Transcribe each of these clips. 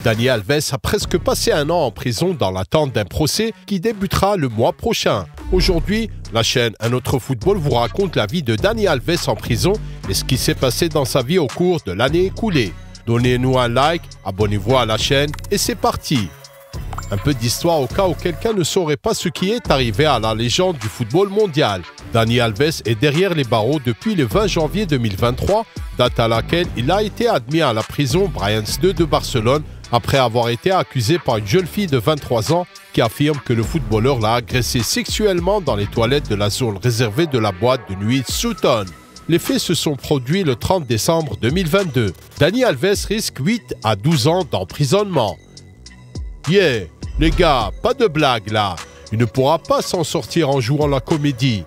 Dani Alves a presque passé un an en prison dans l'attente d'un procès qui débutera le mois prochain. Aujourd'hui, la chaîne Un autre football vous raconte la vie de Dani Alves en prison et ce qui s'est passé dans sa vie au cours de l'année écoulée. Donnez-nous un like, abonnez-vous à la chaîne et c'est parti. Un peu d'histoire au cas où quelqu'un ne saurait pas ce qui est arrivé à la légende du football mondial. Dani Alves est derrière les barreaux depuis le 20 janvier 2023, date à laquelle il a été admis à la prison Brians 2 de Barcelone après avoir été accusé par une jeune fille de 23 ans qui affirme que le footballeur l'a agressé sexuellement dans les toilettes de la zone réservée de la boîte de nuit Sutton. Les faits se sont produits le 30 décembre 2022. Dani Alves risque 8 à 12 ans d'emprisonnement. Yeah, les gars, pas de blague là. Il ne pourra pas s'en sortir en jouant la comédie.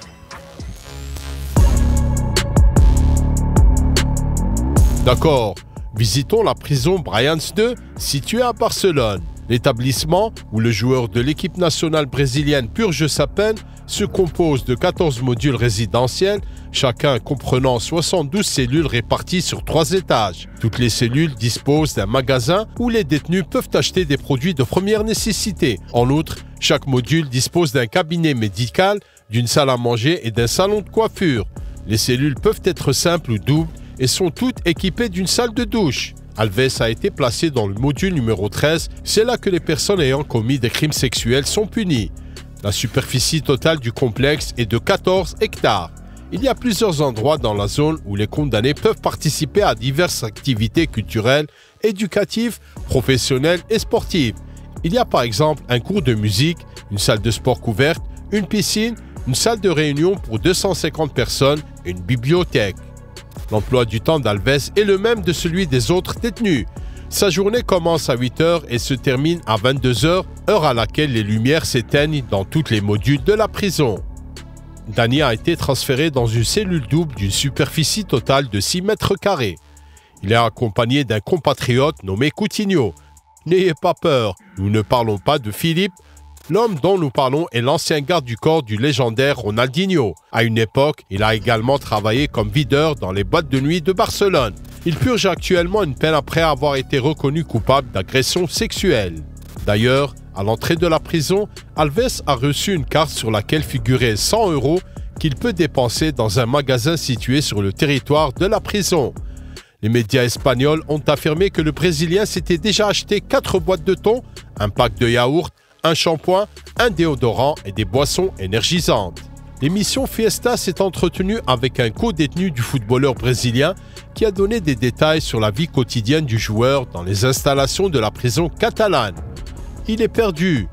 D'accord, visitons la prison Brians 2, située à Barcelone. L'établissement, où le joueur de l'équipe nationale brésilienne purge sa peine, se compose de 14 modules résidentiels, chacun comprenant 72 cellules réparties sur 3 étages. Toutes les cellules disposent d'un magasin où les détenus peuvent acheter des produits de première nécessité. En outre, chaque module dispose d'un cabinet médical, d'une salle à manger et d'un salon de coiffure. Les cellules peuvent être simples ou doubles et sont toutes équipées d'une salle de douche. Alves a été placé dans le module numéro 13, c'est là que les personnes ayant commis des crimes sexuels sont punies. La superficie totale du complexe est de 14 hectares. Il y a plusieurs endroits dans la zone où les condamnés peuvent participer à diverses activités culturelles, éducatives, professionnelles et sportives. Il y a par exemple un cours de musique, une salle de sport couverte, une piscine, une salle de réunion pour 250 personnes et une bibliothèque. L'emploi du temps d'Alves est le même de celui des autres détenus. Sa journée commence à 8 h et se termine à 22 h, heure à laquelle les lumières s'éteignent dans tous les modules de la prison. Dani a été transféré dans une cellule double d'une superficie totale de 6 mètres carrés. Il est accompagné d'un compatriote nommé Coutinho. N'ayez pas peur, nous ne parlons pas de Philippe. L'homme dont nous parlons est l'ancien garde du corps du légendaire Ronaldinho. À une époque, il a également travaillé comme videur dans les boîtes de nuit de Barcelone. Il purge actuellement une peine après avoir été reconnu coupable d'agression sexuelle. D'ailleurs, à l'entrée de la prison, Alves a reçu une carte sur laquelle figurait 100 € qu'il peut dépenser dans un magasin situé sur le territoire de la prison. Les médias espagnols ont affirmé que le Brésilien s'était déjà acheté 4 boîtes de thon, un pack de yaourt, un shampoing, un déodorant et des boissons énergisantes. L'émission Fiesta s'est entretenue avec un co-détenu du footballeur brésilien qui a donné des détails sur la vie quotidienne du joueur dans les installations de la prison catalane. Il est perdu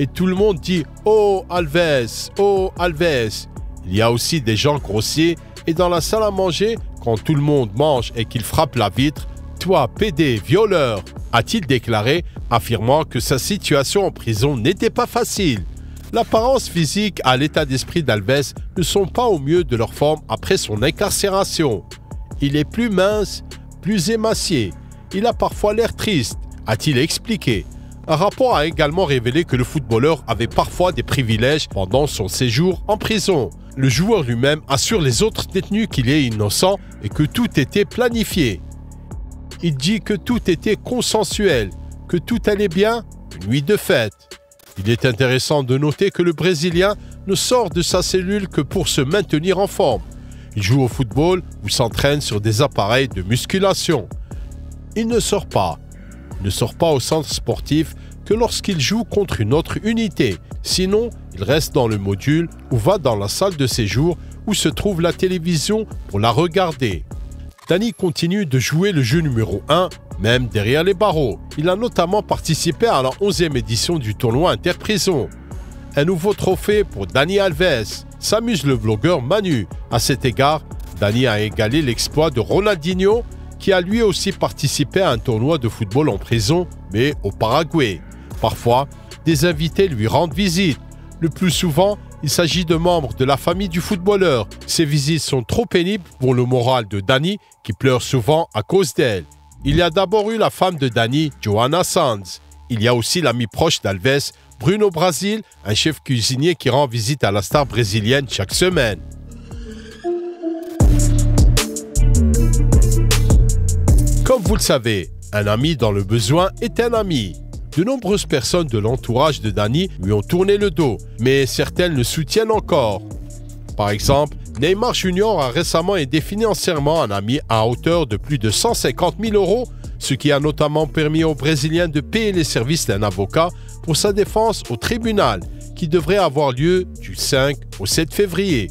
et tout le monde dit « Oh Alves, oh Alves ». Il y a aussi des gens grossiers et dans la salle à manger, quand tout le monde mange et qu'il frappe la vitre, « Toi, pédé, violeur », a-t-il déclaré, affirmant que sa situation en prison n'était pas facile. L'apparence physique et l'état d'esprit d'Alves ne sont pas au mieux de leur forme après son incarcération. Il est plus mince, plus émacié. Il a parfois l'air triste, a-t-il expliqué. Un rapport a également révélé que le footballeur avait parfois des privilèges pendant son séjour en prison. Le joueur lui-même assure les autres détenus qu'il est innocent et que tout était planifié. Il dit que tout était consensuel, que tout allait bien, une nuit de fête. Il est intéressant de noter que le Brésilien ne sort de sa cellule que pour se maintenir en forme. Il joue au football ou s'entraîne sur des appareils de musculation. Il ne sort pas. Il ne sort pas au centre sportif que lorsqu'il joue contre une autre unité. Sinon, il reste dans le module ou va dans la salle de séjour où se trouve la télévision pour la regarder. Dani continue de jouer le jeu numéro 1, même derrière les barreaux. Il a notamment participé à la 11e édition du tournoi Interprison. Un nouveau trophée pour Dani Alves, s'amuse le blogueur Manu. À cet égard, Dani a égalé l'exploit de Ronaldinho, qui a lui aussi participé à un tournoi de football en prison, mais au Paraguay. Parfois, des invités lui rendent visite. Le plus souvent, il s'agit de membres de la famille du footballeur. Ces visites sont trop pénibles pour le moral de Dani, qui pleure souvent à cause d'elle. Il y a d'abord eu la femme de Dani, Joana Sanz. Il y a aussi l'ami proche d'Alves, Bruno Brasil, un chef cuisinier qui rend visite à la star brésilienne chaque semaine. Comme vous le savez, Un ami dans le besoin est un ami. De nombreuses personnes de l'entourage de Dani lui ont tourné le dos, mais certaines le soutiennent encore. Par exemple, Neymar Jr. a récemment aidé financièrement un ami à hauteur de plus de 150 000 €, ce qui a notamment permis au Brésilien de payer les services d'un avocat pour sa défense au tribunal, qui devrait avoir lieu du 5 au 7 février.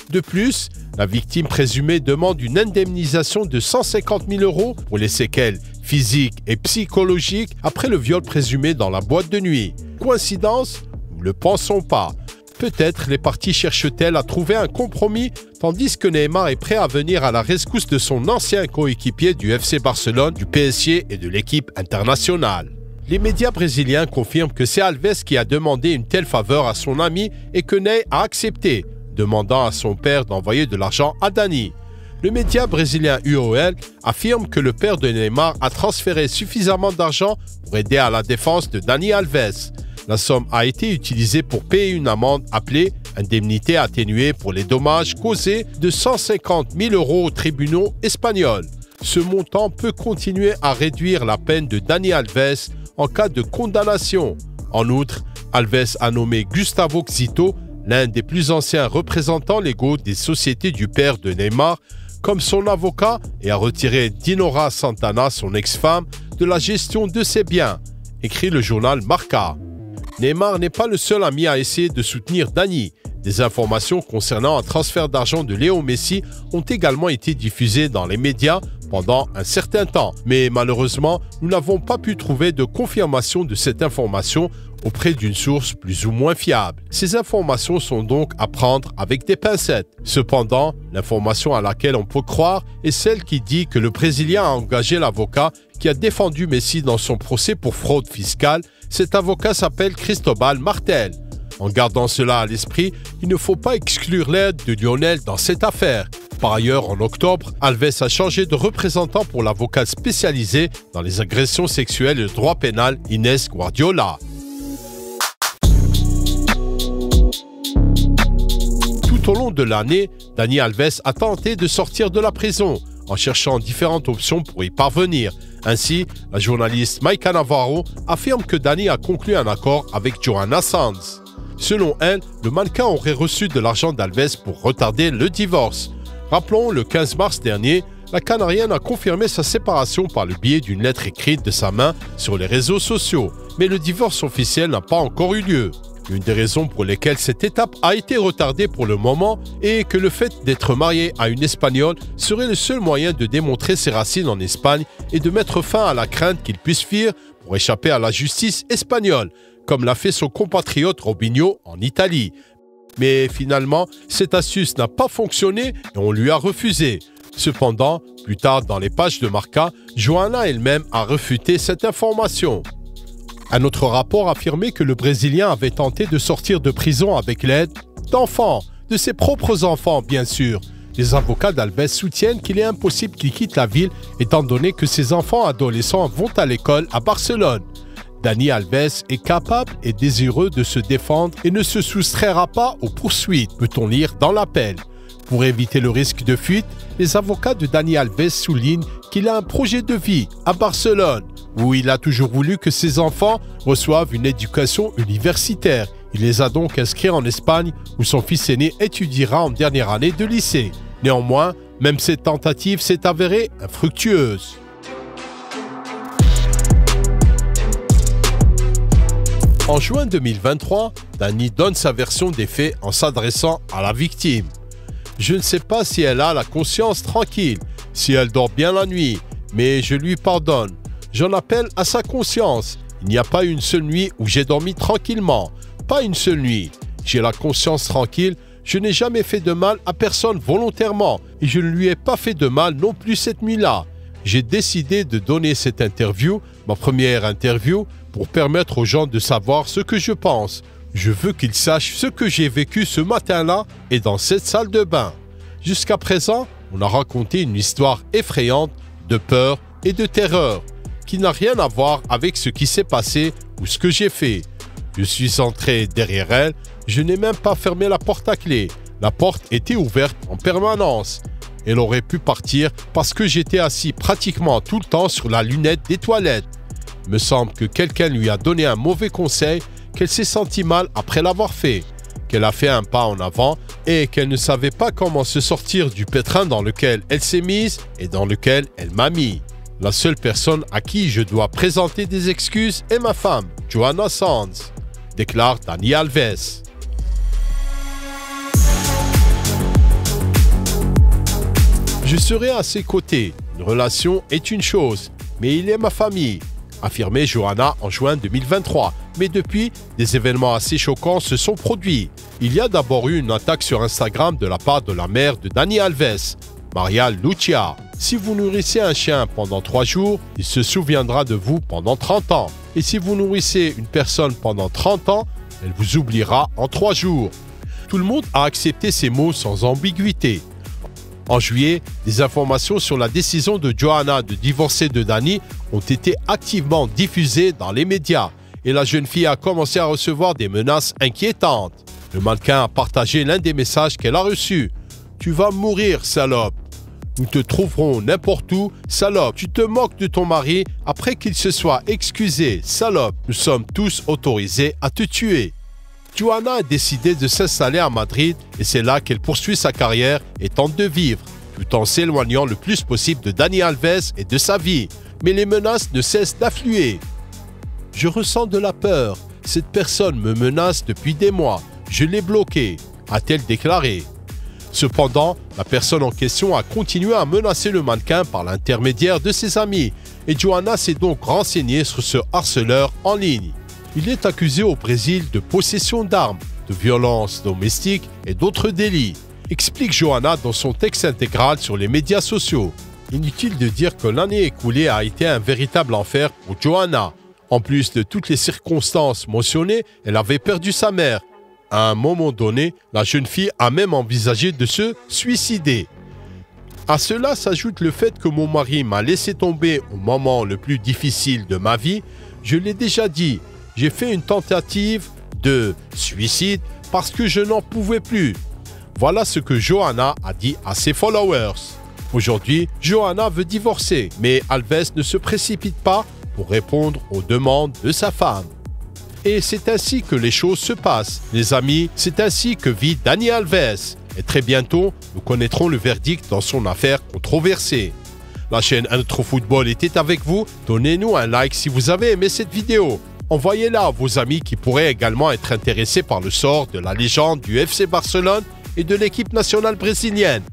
De plus, la victime présumée demande une indemnisation de 150 000 € pour les séquelles physiques et psychologiques après le viol présumé dans la boîte de nuit. Coïncidence? Nous ne le pensons pas. Peut-être les parties cherchent-elles à trouver un compromis, tandis que Neymar est prêt à venir à la rescousse de son ancien coéquipier du FC Barcelone, du PSG et de l'équipe internationale. Les médias brésiliens confirment que c'est Alves qui a demandé une telle faveur à son ami et que Ney a accepté, demandant à son père d'envoyer de l'argent à Dani. Le média brésilien UOL affirme que le père de Neymar a transféré suffisamment d'argent pour aider à la défense de Dani Alves. La somme a été utilisée pour payer une amende appelée indemnité atténuée pour les dommages causés de 150 000 € aux tribunaux espagnols. Ce montant peut continuer à réduire la peine de Dani Alves en cas de condamnation. En outre, Alves a nommé Gustavo Xito, l'un des plus anciens représentants légaux des sociétés du père de Neymar, comme son avocat et a retiré Dinora Santana, son ex-femme, de la gestion de ses biens, écrit le journal Marca. Neymar n'est pas le seul ami à essayer de soutenir Dani. Des informations concernant un transfert d'argent de Léo Messi ont également été diffusées dans les médias pendant un certain temps. Mais malheureusement, nous n'avons pas pu trouver de confirmation de cette information auprès d'une source plus ou moins fiable. Ces informations sont donc à prendre avec des pincettes. Cependant, l'information à laquelle on peut croire est celle qui dit que le Brésilien a engagé l'avocat qui a défendu Messi dans son procès pour fraude fiscale. Cet avocat s'appelle Cristobal Martel. En gardant cela à l'esprit, il ne faut pas exclure l'aide de Lionel dans cette affaire. Par ailleurs, en octobre, Alves a changé de représentant pour l'avocat spécialisé dans les agressions sexuelles et le droit pénal Inès Guardiola. Tout au long de l'année, Dani Alves a tenté de sortir de la prison en cherchant différentes options pour y parvenir. Ainsi, la journaliste Maika Navarro affirme que Dani a conclu un accord avec Johanna Sanz. Selon elle, le mannequin aurait reçu de l'argent d'Alves pour retarder le divorce. Rappelons, le 15 mars dernier, la Canarienne a confirmé sa séparation par le biais d'une lettre écrite de sa main sur les réseaux sociaux. Mais le divorce officiel n'a pas encore eu lieu. Une des raisons pour lesquelles cette étape a été retardée pour le moment est que le fait d'être marié à une Espagnole serait le seul moyen de démontrer ses racines en Espagne et de mettre fin à la crainte qu'il puisse fuir pour échapper à la justice espagnole, comme l'a fait son compatriote Robinho en Italie. Mais finalement, cette astuce n'a pas fonctionné et on lui a refusé. Cependant, plus tard dans les pages de Marca, Johanna elle-même a refuté cette information. Un autre rapport affirmait que le Brésilien avait tenté de sortir de prison avec l'aide d'enfants, de ses propres enfants bien sûr. Les avocats d'Alves soutiennent qu'il est impossible qu'il quitte la ville étant donné que ses enfants adolescents vont à l'école à Barcelone. Dani Alves est capable et désireux de se défendre et ne se soustraira pas aux poursuites, peut-on lire dans l'appel. Pour éviter le risque de fuite, les avocats de Dani Alves soulignent qu'il a un projet de vie à Barcelone, où il a toujours voulu que ses enfants reçoivent une éducation universitaire. Il les a donc inscrits en Espagne, où son fils aîné étudiera en dernière année de lycée. Néanmoins, même cette tentative s'est avérée infructueuse. En juin 2023, Dani donne sa version des faits en s'adressant à la victime. « Je ne sais pas si elle a la conscience tranquille, si elle dort bien la nuit, mais je lui pardonne. J'en appelle à sa conscience. Il n'y a pas une seule nuit où j'ai dormi tranquillement. Pas une seule nuit. J'ai la conscience tranquille. Je n'ai jamais fait de mal à personne volontairement et je ne lui ai pas fait de mal non plus cette nuit-là. J'ai décidé de donner cette interview, ma première interview, pour permettre aux gens de savoir ce que je pense. Je veux qu'ils sachent ce que j'ai vécu ce matin-là et dans cette salle de bain. Jusqu'à présent, on a raconté une histoire effrayante de peur et de terreur qui n'a rien à voir avec ce qui s'est passé ou ce que j'ai fait. Je suis entré derrière elle, je n'ai même pas fermé la porte à clé. La porte était ouverte en permanence. Elle aurait pu partir parce que j'étais assis pratiquement tout le temps sur la lunette des toilettes. Il me semble que quelqu'un lui a donné un mauvais conseil, qu'elle s'est sentie mal après l'avoir fait, qu'elle a fait un pas en avant et qu'elle ne savait pas comment se sortir du pétrin dans lequel elle s'est mise et dans lequel elle m'a mis. La seule personne à qui je dois présenter des excuses est ma femme, Johanna Sands, déclare Dani Alves. Je serai à ses côtés. Une relation est une chose, mais il est ma famille, affirmait Johanna en juin 2023. Mais depuis, des événements assez choquants se sont produits. Il y a d'abord eu une attaque sur Instagram de la part de la mère de Dani Alves, Maria Lucia. Si vous nourrissez un chien pendant 3 jours, il se souviendra de vous pendant 30 ans. Et si vous nourrissez une personne pendant 30 ans, elle vous oubliera en 3 jours. Tout le monde a accepté ces mots sans ambiguïté. En juillet, des informations sur la décision de Johanna de divorcer de Dani ont été activement diffusées dans les médias et la jeune fille a commencé à recevoir des menaces inquiétantes. Le mannequin a partagé l'un des messages qu'elle a reçus. « Tu vas mourir, salope. Nous te trouverons n'importe où, salope. Tu te moques de ton mari après qu'il se soit excusé, salope. Nous sommes tous autorisés à te tuer. » Johanna a décidé de s'installer à Madrid et c'est là qu'elle poursuit sa carrière et tente de vivre, tout en s'éloignant le plus possible de Dani Alves et de sa vie. Mais les menaces ne cessent d'affluer. « Je ressens de la peur. Cette personne me menace depuis des mois. Je l'ai bloquée », a-t-elle déclaré. Cependant, la personne en question a continué à menacer le mannequin par l'intermédiaire de ses amis et Johanna s'est donc renseignée sur ce harceleur en ligne. Il est accusé au Brésil de possession d'armes, de violence domestique et d'autres délits, explique Johanna dans son texte intégral sur les médias sociaux. Inutile de dire que l'année écoulée a été un véritable enfer pour Johanna. En plus de toutes les circonstances mentionnées, elle avait perdu sa mère. À un moment donné, la jeune fille a même envisagé de se suicider. À cela s'ajoute le fait que mon mari m'a laissé tomber au moment le plus difficile de ma vie. Je l'ai déjà dit, j'ai fait une tentative de suicide parce que je n'en pouvais plus. Voilà ce que Johanna a dit à ses followers. Aujourd'hui, Johanna veut divorcer, mais Alves ne se précipite pas pour répondre aux demandes de sa femme. Et c'est ainsi que les choses se passent. Les amis, c'est ainsi que vit Dani Alves. Et très bientôt, nous connaîtrons le verdict dans son affaire controversée. La chaîne Un Autre Football était avec vous. Donnez-nous un like si vous avez aimé cette vidéo. Envoyez-la à vos amis qui pourraient également être intéressés par le sort de la légende du FC Barcelone et de l'équipe nationale brésilienne.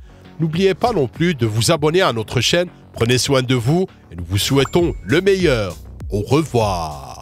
N'oubliez pas non plus de vous abonner à notre chaîne. Prenez soin de vous et nous vous souhaitons le meilleur. Au revoir.